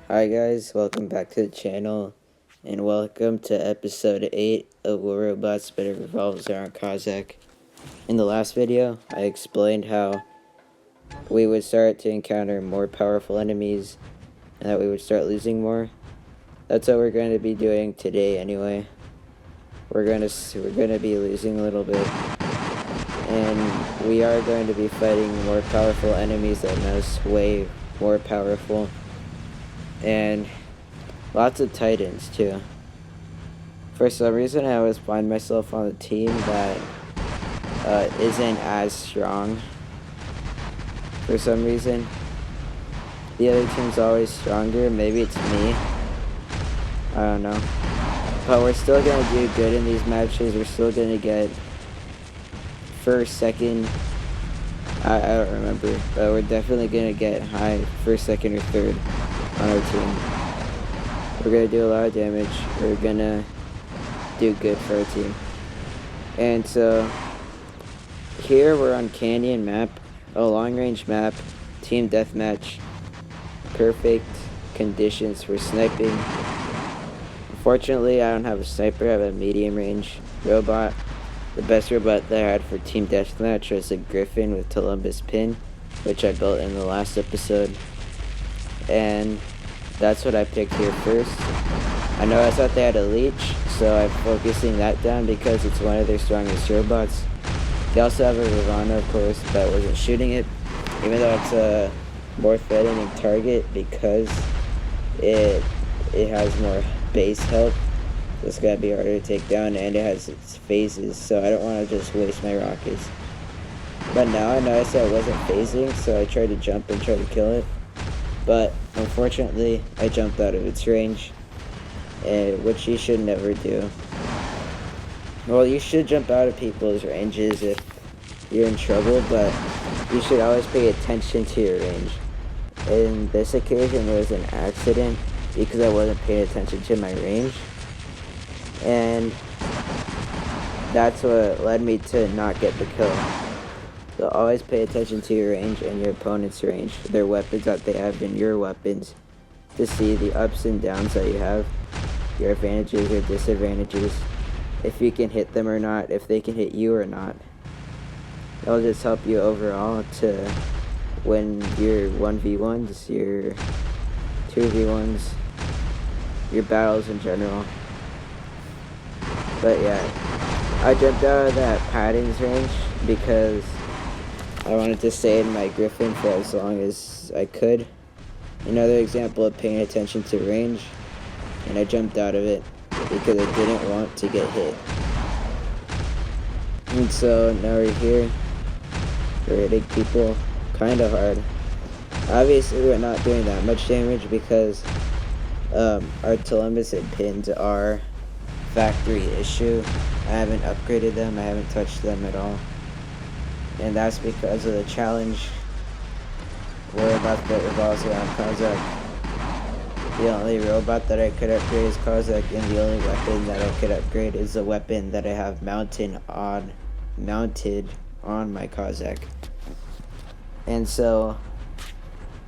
Hi guys, welcome back to the channel, and welcome to episode 8 of War Robots but it revolves around Cossack. In the last video, I explained how we would start to encounter more powerful enemies, and that we would start losing more. That's what we're going to be doing today anyway. We're going to be losing a little bit, and we are going to be fighting more powerful enemies than us, way more powerful. And lots of titans too. For some reason, I always find myself on a team that isn't as strong. For some reason, the other team's always stronger. Maybe it's me. I don't know. But we're still gonna do good in these matches. We're still gonna get first, second. I don't remember, but we're definitely gonna get high first, second, or third on our team. We're gonna do a lot of damage. We're gonna do good for our team. And so here we're on Canyon map, a long range map, team deathmatch, perfect conditions for sniping. Unfortunately, I don't have a sniper. I have a medium range robot. The best robot that I had for team deathmatch was a Griffin with Columbus pin, which I built in the last episode. And that's what I picked here first. I know I thought they had a leech, so I'm focusing that down because it's one of their strongest robots. They also have a Ravana, of course, but I wasn't shooting it, even though it's a more threatening target because it has more base health. So it's gotta be harder to take down, and it has its phases, so I don't want to just waste my rockets. But now I noticed that it wasn't phasing, so I tried to jump and try to kill it. But unfortunately, I jumped out of its range, which you should never do. Well, you should jump out of people's ranges if you're in trouble, but you should always pay attention to your range. In this occasion, there was an accident because I wasn't paying attention to my range, and that's what led me to not get the kill. So always pay attention to your range and your opponent's range, their weapons that they have and your weapons, to see the ups and downs that you have, your advantages or disadvantages, if you can hit them or not, if they can hit you or not. That'll just help you overall to win your 1v1s, your 2v1s, your battles in general. But yeah, I jumped out of that Padding's range because I wanted to stay in my Griffin for as long as I could. Another example of paying attention to range, and I jumped out of it because I didn't want to get hit. And so now we're here. We're hitting people kind of hard. Obviously we're not doing that much damage because our Columbus and pins are factory issue. I haven't upgraded them. I haven't touched them at all. And that's because of the challenge robot that revolves around Cossack. The only robot that I could upgrade is Cossack, and the only weapon that I could upgrade is the weapon that I have mounted on my Cossack. And so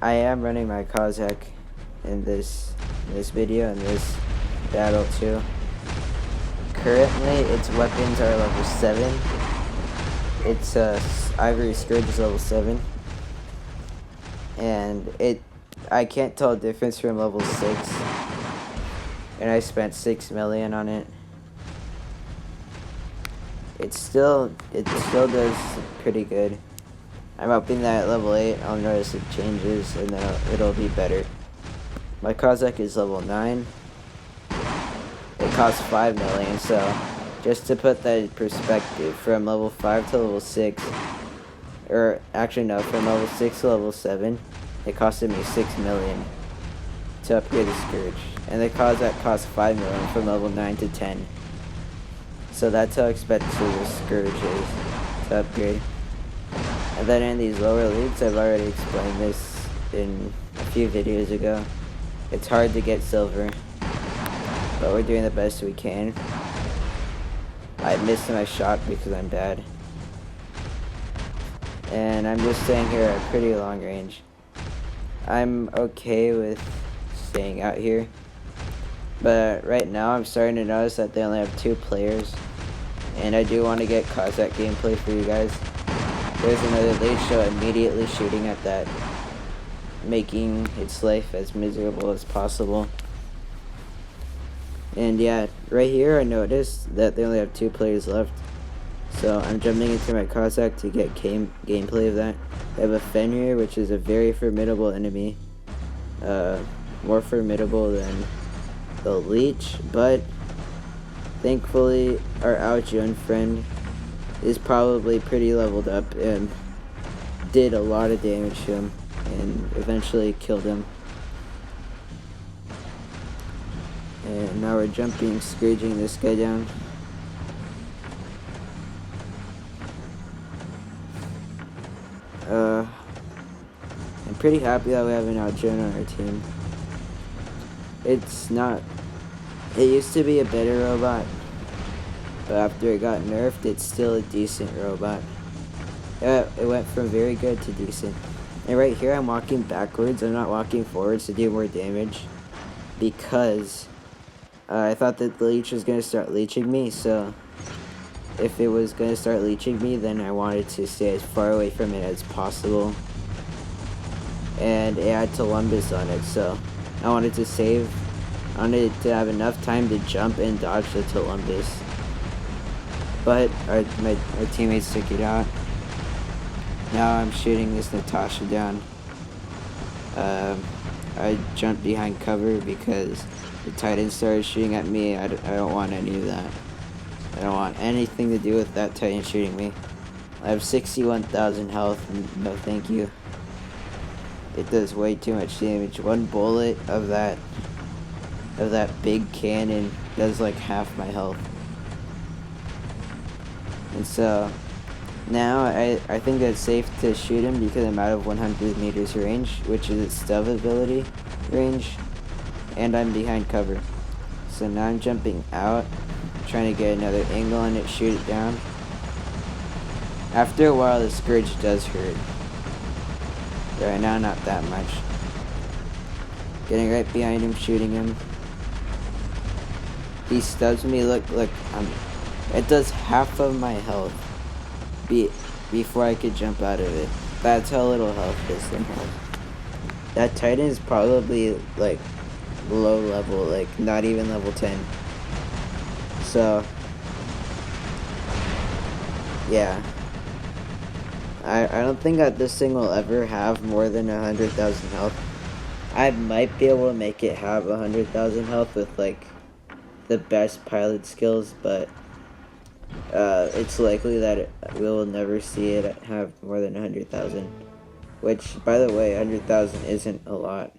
I am running my Cossack in this video, in this battle too. Currently its weapons are level 7. It's Ivory Scourge is level 7, and I can't tell the difference from level 6, and I spent 6 million on it. It still does pretty good. I'm hoping that at level 8 I'll notice it changes and then it'll be better. My Cossack is level 9. It costs 5 million, so just to put that in perspective, from level 5 to level 6, or actually no, from level 6 to level 7, it costed me 6 million to upgrade the Scourge. And the Cossack cost 5 million from level 9 to 10. So that's how expensive the Scourge is to upgrade. And then in these lower leagues, I've already explained this in a few videos ago, it's hard to get silver, but we're doing the best we can. I missed my shot because I'm bad. And I'm just staying here at pretty long range. I'm okay with staying out here. But right now I'm starting to notice that they only have 2 players. And I do want to get Cossack gameplay for you guys. There's another lead show immediately shooting at that, making its life as miserable as possible. And yeah, right here I noticed that they only have 2 players left. So I'm jumping into my Cossack to get gameplay of that. I have a Fenrir, which is a very formidable enemy. More formidable than the Leech, but thankfully our Aojun friend is probably pretty leveled up and did a lot of damage to him and eventually killed him. And now we're jumping, scourging this guy down. I'm pretty happy that we have an Aojun on our team. It used to be a better robot, but after it got nerfed, it's still a decent robot. It went from very good to decent. And right here, I'm walking backwards. I'm not walking forwards to do more damage because I thought that the leech was going to start leeching me, so if it was going to start leeching me, then I wanted to stay as far away from it as possible. And it had Columbus on it, so I wanted to save. I wanted to have enough time to jump and dodge the Columbus. But our teammates took it out. Now I'm shooting this Natasha down. I jumped behind cover because the Titan started shooting at me. I don't want any of that. I don't want anything to do with that Titan shooting me. I have 61,000 health. No thank you. It does way too much damage. One bullet of that big cannon does like half my health. And so now I think that it's safe to shoot him because I'm out of 100 meters range, which is its stealth ability range, and I'm behind cover. So now I'm jumping out, trying to get another angle on it, shoot it down. After a while, the Scourge does hurt. Right now, not that much. Getting right behind him, shooting him. He stubs me, look, it does half of my health before I could jump out of it. That's how little health this thing has. That Titan is probably like low level, like not even level 10. So yeah, I don't think that this thing will ever have more than 100,000 health. I might be able to make it have 100,000 health with like the best pilot skills, but it's likely that we will never see it have more than 100,000. Which, by the way, 100,000 isn't a lot.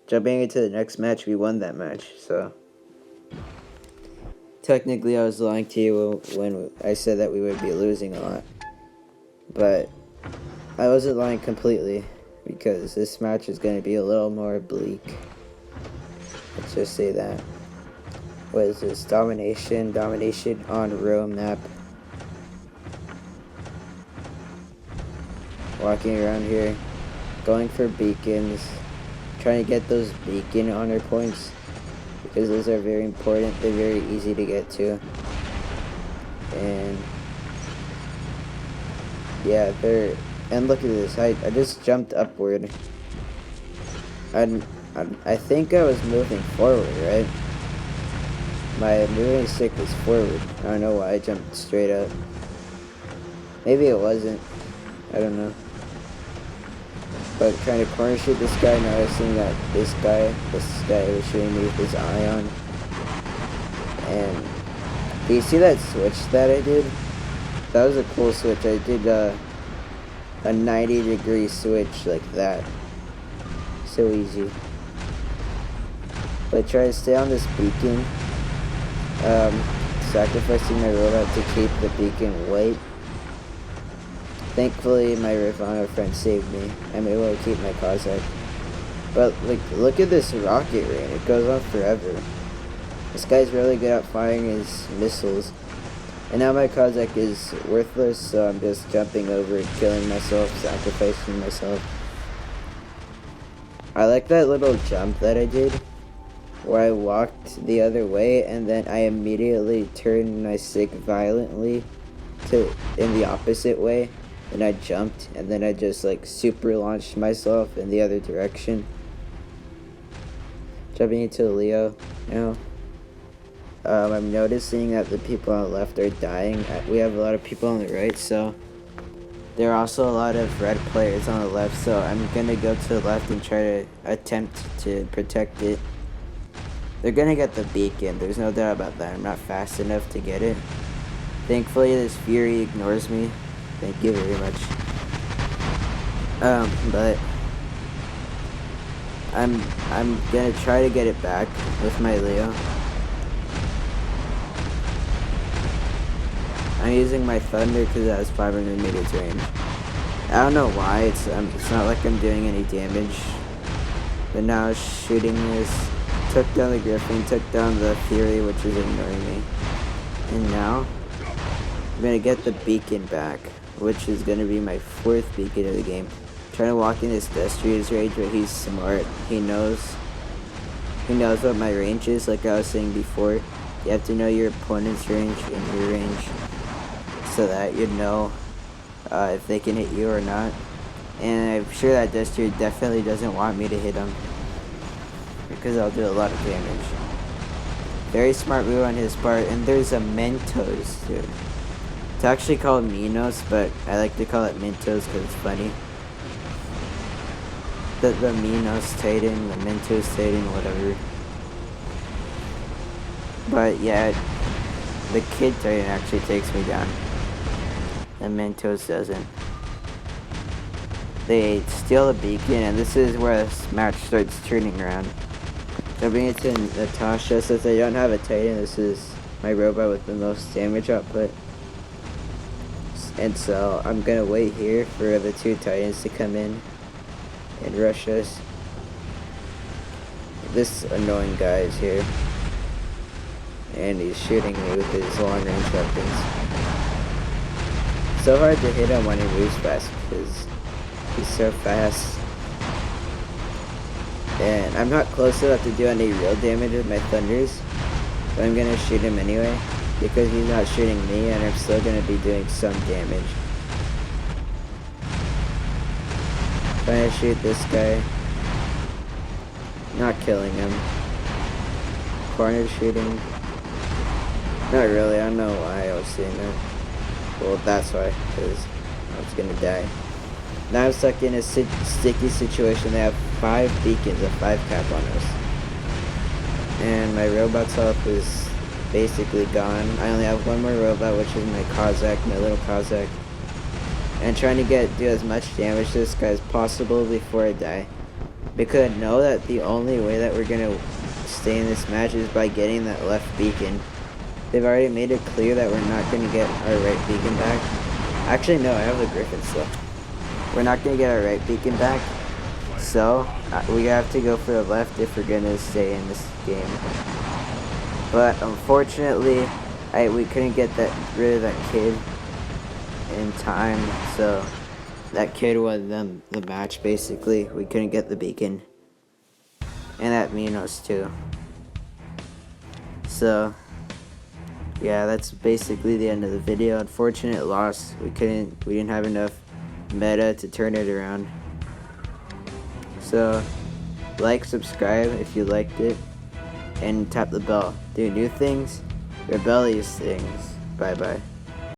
Jumping into the next match, we won that match, so technically I was lying to you when I said that we would be losing a lot. But I wasn't lying completely, because this match is going to be a little more bleak. Let's just say that. What is this? Domination on Rome map. Walking around here, going for beacons, trying to get those beacon honor points, because those are very important. They're very easy to get to. And yeah, and look at this, I just jumped upward. I think I was moving forward, right? My moving stick was forward. I don't know why I jumped straight up. Maybe it wasn't. I don't know. But trying to corner shoot this guy, noticing that this guy was shooting me with his eye on. And do you see that switch that I did? That was a cool switch. I did a 90-degree switch like that. So easy. But try to stay on this beacon. Sacrificing my robot to keep the beacon white. Thankfully, my Ravana friend saved me. I'm able to keep my Cossack. But like, look at this rocket rain. It goes on forever. This guy's really good at firing his missiles. And now my Cossack is worthless, so I'm just jumping over, killing myself, sacrificing myself. I like that little jump that I did, where I walked the other way and then I immediately turned my stick violently in the opposite way, and I jumped, and then I just like super launched myself in the other direction. Jumping into Leo now. I'm noticing that the people on the left are dying. We have a lot of people on the right, so there are also a lot of red players on the left, so I'm gonna go to the left and try to attempt to protect it. They're gonna get the beacon, there's no doubt about that. I'm not fast enough to get it. Thankfully, this Fury ignores me. Thank you very much. But I'm gonna try to get it back with my Leo. I'm using my Thunder because it has 500 meters range. I don't know why, it's not like I'm doing any damage. But now shooting this, took down the Griffin, took down the Fury, which is ignoring me. And now, I'm gonna get the beacon back, which is gonna be my 4th beacon of the game. I'm trying to walk in this Destria's range, but he's smart. He knows what my range is, like I was saying before. You have to know your opponent's range and your range, so that you know if they can hit you or not. And I'm sure that Destria definitely doesn't want me to hit him, because I'll do a lot of damage. Very smart move on his part. And there's a Mentos too. It's actually called Minos, but I like to call it Mentos because it's funny. The Minos Titan, the Mentos Titan, whatever. But yeah, the Kid Titan actually takes me down. The Mentos doesn't. They steal the beacon, and this is where this match starts turning around. Jumping into Natasha. Since I don't have a Titan, this is my robot with the most damage output. And so I'm gonna wait here for the 2 Titans to come in and rush us. This annoying guy is here, and he's shooting me with his long range weapons. So hard to hit him when he moves fast because he's so fast. And I'm not close enough to do any real damage with my Thunders, but I'm gonna shoot him anyway, because he's not shooting me and I'm still gonna be doing some damage. Trying to shoot this guy. Not killing him. Corner shooting. Not really, I don't know why I was doing that. Well, that's why, because I was gonna die. Now I'm stuck in a sticky situation. They have 5 beacons, a 5 cap on us. And my robot's health is basically gone. I only have one more robot, which is my Cossack, my little Cossack. And trying to do as much damage to this guy as possible before I die. Because I know that the only way that we're gonna stay in this match is by getting that left beacon. They've already made it clear that we're not gonna get our right beacon back. Actually, no, I have the Griffin still. We're not gonna get our right beacon back. So, we have to go for the left if we're gonna stay in this game. But unfortunately, we couldn't get rid of that kid in time, so that kid won the match basically. We couldn't get the beacon. And that Minos too. So yeah, that's basically the end of the video. Unfortunate loss. We didn't have enough meta to turn it around. So like, subscribe if you liked it, and tap the bell. Do new things, rebellious things. Bye bye.